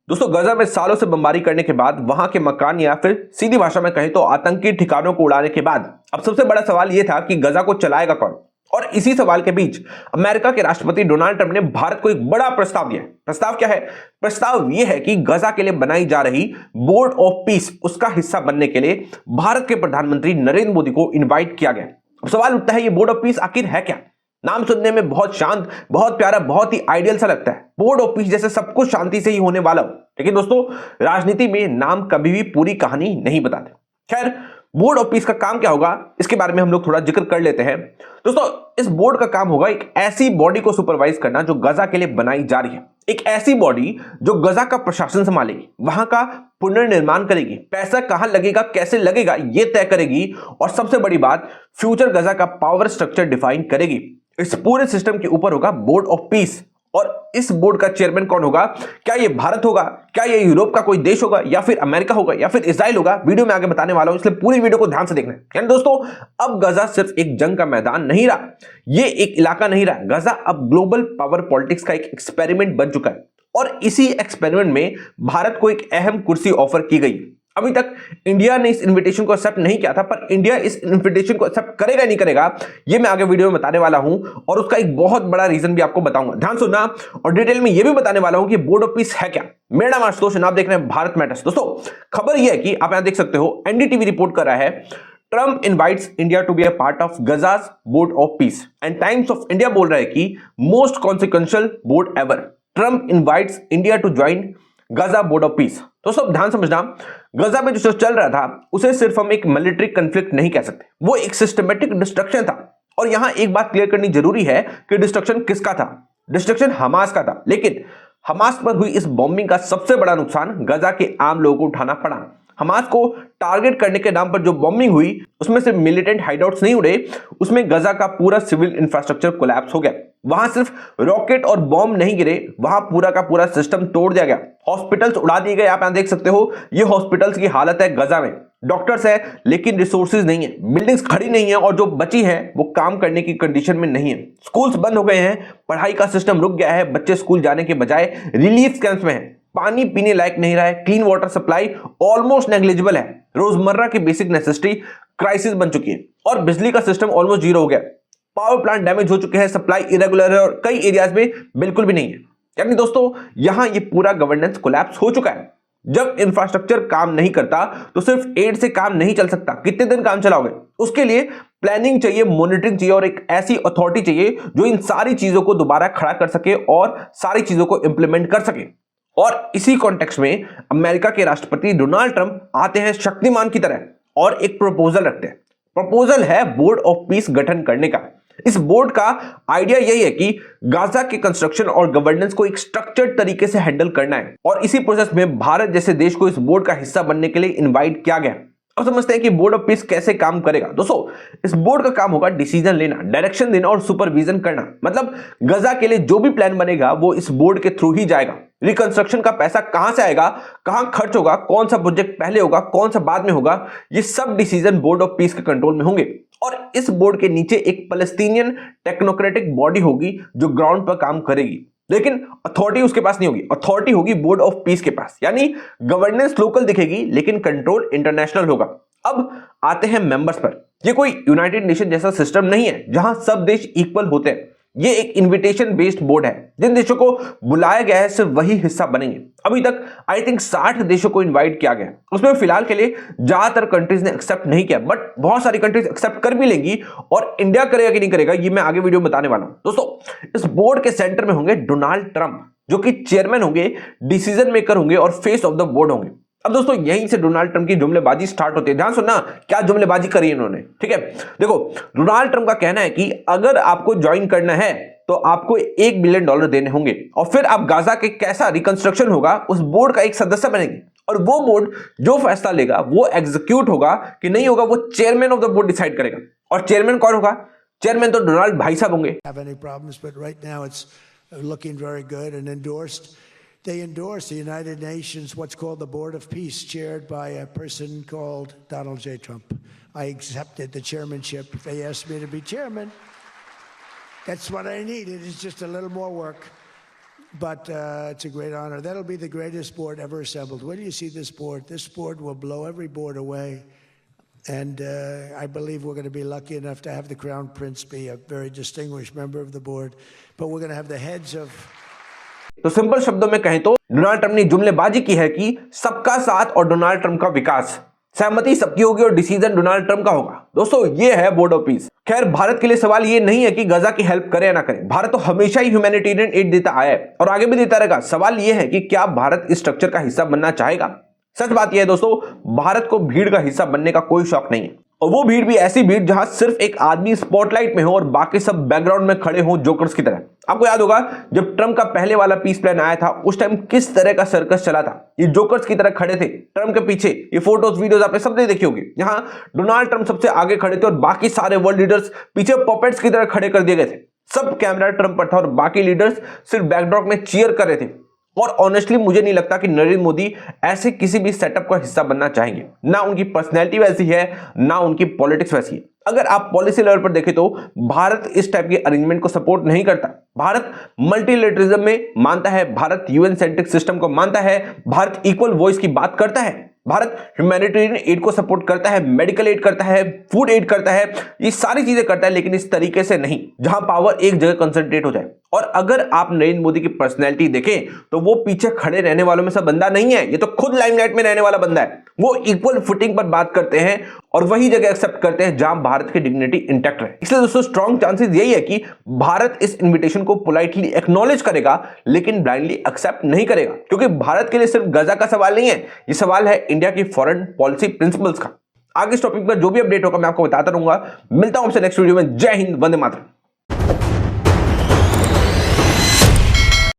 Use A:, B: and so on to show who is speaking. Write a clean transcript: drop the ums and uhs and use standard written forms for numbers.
A: दोस्तों गजा में सालों से बमबारी करने के बाद वहां के मकान या फिर सीधी भाषा में कहें तो आतंकी ठिकानों को उड़ाने के बाद अब सबसे बड़ा सवाल यह था कि गजा को चलाएगा कौन। और इसी सवाल के बीच अमेरिका के राष्ट्रपति डोनाल्ड ट्रंप ने भारत को एक बड़ा प्रस्ताव दिया। प्रस्ताव क्या है? प्रस्ताव यह है कि गजा के लिए बनाई जा रही बोर्ड ऑफ पीस उसका हिस्सा बनने के लिए भारत के प्रधानमंत्री नरेंद्र मोदी को इन्वाइट किया गया। अब सवाल उठता है, ये बोर्ड ऑफ पीस आखिर है क्या? नाम सुनने में बहुत शांत, बहुत प्यारा, बहुत ही आइडियल सा लगता है, बोर्ड ऑफ पीस जैसे सब कुछ शांति से ही होने वाला हो। लेकिन दोस्तों राजनीति में नाम कभी भी पूरी कहानी नहीं बताते। खैर, बोर्ड ऑफ पीस का काम क्या होगा इसके बारे में हम लोग थोड़ा जिक्र कर लेते हैं। दोस्तों इस बोर्ड का काम होगा एक ऐसी बॉडी को सुपरवाइज करना जो गजा के लिए बनाई जा रही है। एक ऐसी बॉडी जो गजा का प्रशासन संभालेगी, वहां का पुनर्निर्माण करेगी, पैसा कहां लगेगा, कैसे लगेगा ये तय करेगी, और सबसे बड़ी बात फ्यूचर गजा का पावर स्ट्रक्चर डिफाइन करेगी। इस पूरे सिस्टम के ऊपर होगा बोर्ड ऑफ पीस। और इस बोर्ड का चेयरमैन कौन होगा? क्या ये भारत होगा, क्या ये यूरोप का कोई देश होगा, या फिर अमेरिका होगा, या फिर इजराइल होगा? वीडियो में आगे बताने वाला हूं, इसलिए पूरी वीडियो को ध्यान से देखना है। यानी दोस्तों अब गजा सिर्फ एक जंग का मैदान नहीं रहा, ये एक इलाका नहीं रहा। गजा अब ग्लोबल पावर पॉलिटिक्स का एक एक्सपेरिमेंट बन चुका है, और इसी एक्सपेरिमेंट में भारत को एक अहम कुर्सी ऑफर की गई। अभी तक इंडिया ने इस इनविटेशन को एक्सेप्ट नहीं किया था, पर इंडिया इस इनविटेशन को एक्सेप्ट करेगा नहीं करेगा ये मैं आगे वीडियो में बताने वाला हूं, और उसका एक बहुत बड़ा रीजन भी आपको बताऊंगा। ध्यान सुनना, और डिटेल में ये भी बताने वाला हूं कि बोर्ड ऑफ पीस है क्या। मेरा नाम आशुतोष, आप देख रहे हैं भारत मैटर्स। दोस्तों खबर यह है कि आप यहां देख सकते हो, एनडीटीवी रिपोर्ट कर रहा है, Trump invites India to be a part of Gaza's board of peace, and Times of India बोल रहा है कि most consequential board ever, Trump invites India to join Gaza board of peace. तो सब ध्यान समझना, गजा में जो चल रहा था उसे सिर्फ हम एक मिलिट्री कन्फ्लिक्ट नहीं कह सकते, वो एक सिस्टमेटिक डिस्ट्रक्शन था। और यहां एक बात क्लियर करनी जरूरी है कि डिस्ट्रक्शन किसका था? डिस्ट्रक्शन हमास का था। लेकिन हमास पर हुई इस बॉम्बिंग का सबसे बड़ा नुकसान गजा के आम लोगों को उठाना पड़ा। हमास को टारगेट करने के नाम पर जो बॉम्बिंग हुई उसमें सिर्फ मिलिटेंट हाइडआउट्स नहीं उड़े, उसमें गजा का पूरा सिविल इंफ्रास्ट्रक्चर कोलैप्स हो गया। वहां सिर्फ रॉकेट और बॉम्ब नहीं गिरे, वहां पूरा का पूरा सिस्टम तोड़ दिया गया। हॉस्पिटल्स उड़ा दिए गए। आप यहां देख सकते हो, ये हॉस्पिटल्स की हालत है गजा में। डॉक्टर्स है लेकिन रिसोर्सेज नहीं है, बिल्डिंग्स खड़ी नहीं है, और जो बची है वो काम करने की कंडीशन में नहीं है। स्कूल्स बंद हो गए हैं, पढ़ाई का सिस्टम रुक गया है, बच्चे स्कूल जाने के बजाय रिलीफ कैंप्स में हैं, पानी पीने लायक नहीं रहा है, clean water supply almost negligible है, रोजमर्रा की बेसिक नेसेसिटी क्राइसिस बन चुकी है, और बिजली का सिस्टम ऑलमोस्ट जीरो हो गया। पावर प्लांट डैमेज हो चुके हैं, सप्लाई इरेगुलर है, और कई एरियाज में बिल्कुल भी नहीं है। यानी दोस्तों यहां ये पूरा गवर्नेंस कोलैप्स हो चुका है। जब इंफ्रास्ट्रक्चर काम नहीं करता तो सिर्फ एड से काम नहीं चल सकता। कितने दिन काम चलाओगे? उसके लिए प्लानिंग चाहिए, मॉनिटरिंग चाहिए, और एक ऐसी अथॉरिटी चाहिए जो इन सारी चीजों को दोबारा खड़ा कर सके और सारी चीजों को इंप्लीमेंट कर सके। और इसी कॉन्टेक्स्ट में अमेरिका के राष्ट्रपति डोनाल्ड ट्रंप आते हैं शक्तिमान की तरह और एक प्रपोजल रखते हैं। प्रपोजल है बोर्ड ऑफ पीस गठन करने का। इस बोर्ड का आइडिया यही है कि गाजा के कंस्ट्रक्शन और गवर्नेंस को एक स्ट्रक्चर्ड तरीके से हैंडल करना है, और इसी प्रोसेस में भारत जैसे देश को इस बोर्ड का हिस्सा बनने के लिए इनवाइट किया गया। अब समझते हैं कि बोर्ड ऑफ पीस कैसे काम करेगा। दोस्तों इस बोर्ड का काम होगा डिसीजन लेना, डायरेक्शन देना और सुपरविजन करना। मतलब गजा के लिए जो भी प्लान बनेगा वो इस बोर्ड के थ्रू ही जाएगा। रिकंस्ट्रक्शन का पैसा कहां से आएगा, कहां खर्च होगा, कौन सा प्रोजेक्ट पहले होगा, कौन सा बाद में होगा, ये सब डिसीजन बोर्ड ऑफ पीस के कंट्रोल में होंगे। और इस बोर्ड के नीचे एक पैलेस्टीनियन टेक्नोक्रेटिक बॉडी होगी जो ग्राउंड पर काम करेगी, लेकिन अथॉरिटी उसके पास नहीं होगी। अथॉरिटी होगी बोर्ड ऑफ पीस के पास, यानी गवर्नेंस लोकल दिखेगी लेकिन कंट्रोल इंटरनेशनल होगा। अब आते हैं मेंबर्स पर। ये कोई यूनाइटेड नेशन जैसा सिस्टम नहीं है जहां सब देश इक्वल होते हैं। ये एक इनविटेशन बेस्ड बोर्ड है। जिन देशों को बुलाया गया है सिर्फ वही हिस्सा बनेंगे। अभी तक आई थिंक 60 देशों को इनवाइट किया गया। उसमें फिलहाल के लिए ज्यादातर कंट्रीज ने एक्सेप्ट नहीं किया, बट बहुत सारी कंट्रीज एक्सेप्ट कर भी लेंगी, और इंडिया करेगा कि नहीं करेगा ये मैं आगे वीडियो में बताने वाला हूं। दोस्तों इस बोर्ड के सेंटर में होंगे डोनाल्ड ट्रंप, जो कि चेयरमैन होंगे, डिसीजन मेकर होंगे और फेस ऑफ द बोर्ड होंगे। अब दोस्तों यहीं से डोनाल्ड ट्रंप की जुमलेबाजी स्टार्ट होती है। ध्यान सुनना क्या जुमलेबाजी करी इन्होंने, ठीक है। देखो डोनाल्ड ट्रंप का कहना है कि अगर आपको ज्वाइन करना है तो आपको $1 बिलियन देने होंगे, और फिर आप गाजा के कैसा रिकंस्ट्रक्शन होगा उस बोर्ड का एक सदस्य बनेंगे, और वो बोर्ड जो फैसला लेगा वो एग्जीक्यूट होगा कि नहीं होगा वो chairman of the board decide करेगा। और चेयरमैन कौन होगा? चेयरमैन तो डोनाल्ड भाई साहब होंगे।
B: They endorsed the United Nations, what's called the Board of Peace, chaired by a person called Donald J. Trump. I accepted the chairmanship. They asked me to be chairman. That's what I needed. It's just a little more work. but it's a great honor. That'll be the greatest board ever assembled. When you see this board? This board will blow every board away. And I believe we're going to be lucky enough to have the Crown Prince be a very distinguished member of the board. But we're going to have the heads of...
A: तो simple शब्दों में कहें तो Donald Trump ने जुमलेबाजी की है कि सबका साथ और डोनाल्ड ट्रंप का विकास, सहमति सबकी होगी और डिसीजन डोनाल्ड ट्रंप का होगा। दोस्तों ये है बोर्ड ऑफ पीस। खैर भारत के लिए सवाल ये नहीं है कि गजा की हेल्प करे या ना करे, भारत तो हमेशा ही ह्यूमैनिटेरियन एड देता आया है और आगे भी देता रहेगा। सवाल ये है कि क्या भारत इस स्ट्रक्चर का हिस्सा बनना चाहेगा। सच बात यह है दोस्तों, भारत को भीड़ का हिस्सा बनने का कोई शौक नहीं है, और वो भीड़ भी ऐसी भीड़ जहां सिर्फ एक आदमी स्पॉटलाइट में हो और बाकी सब बैकग्राउंड में खड़े हो जोकर्स की तरह। आपको याद होगा जब ट्रंप का पहले वाला पीस प्लान आया था उस टाइम किस तरह का सर्कस चला था। ये जोकर्स की तरह खड़े थे ट्रंप के पीछे। ये फोटोज वीडियोस आपने सबने देखी होगी, जहां डोनाल्ड ट्रंप सबसे आगे खड़े थे और बाकी सारे वर्ल्ड लीडर्स पीछे पॉपेट्स की तरह खड़े कर दिए गए थे। सब कैमरा ट्रंप पर था और बाकी लीडर्स सिर्फ बैकड्रॉप में चीयर कर रहे थे। और ऑनेस्टली मुझे नहीं लगता कि नरेंद्र मोदी ऐसे किसी भी सेटअप का हिस्सा बनना चाहेंगे। ना उनकी पर्सनैलिटी वैसी है, ना उनकी पॉलिटिक्स वैसी है। अगर आप पॉलिसी लेवल पर देखें तो भारत इस टाइप के अरेंजमेंट को सपोर्ट नहीं करता। भारत मल्टीलेटरिज्म में मानता है, भारत यूएन सेंट्रिक सिस्टम को मानता है, भारत इक्वल वॉइस की बात करता है, भारत ह्यूमैनिटेरियन एड को सपोर्ट करता है, मेडिकल एड करता है, फूड एड करता है, ये सारी चीजें करता है, लेकिन इस तरीके से नहीं जहां पावर एक जगह कंसंट्रेट हो जाए। और अगर आप नरेंद्र मोदी की पर्सनैलिटी देखें तो वो पीछे खड़े रहने वालों में से बंदा नहीं है, ये तो खुद लाइमलाइट में रहने वाला बंदा है। वो इक्वल फुटिंग पर बात करते हैं और वही जगह एक्सेप्ट करते हैं जहां भारत की डिग्निटी इंटैक्ट रहे। इसलिए दोस्तों स्ट्रॉन्ग चांसेस यही है कि भारत इस इन्विटेशन को पोलाइटली एक्नॉलेज करेगा, लेकिन ब्लाइंडली एक्सेप्ट नहीं करेगा, क्योंकि भारत के लिए सिर्फ गजा का सवाल नहीं है, ये सवाल है इंडिया की फॉरेन पॉलिसी प्रिंसिपल्स का। आगे इस टॉपिक पर जो भी अपडेट होगा मैं आपको बताता रहूंगा। मिलता हूं आपसे नेक्स्ट वीडियो में। जय हिंद, वंदे मातरम।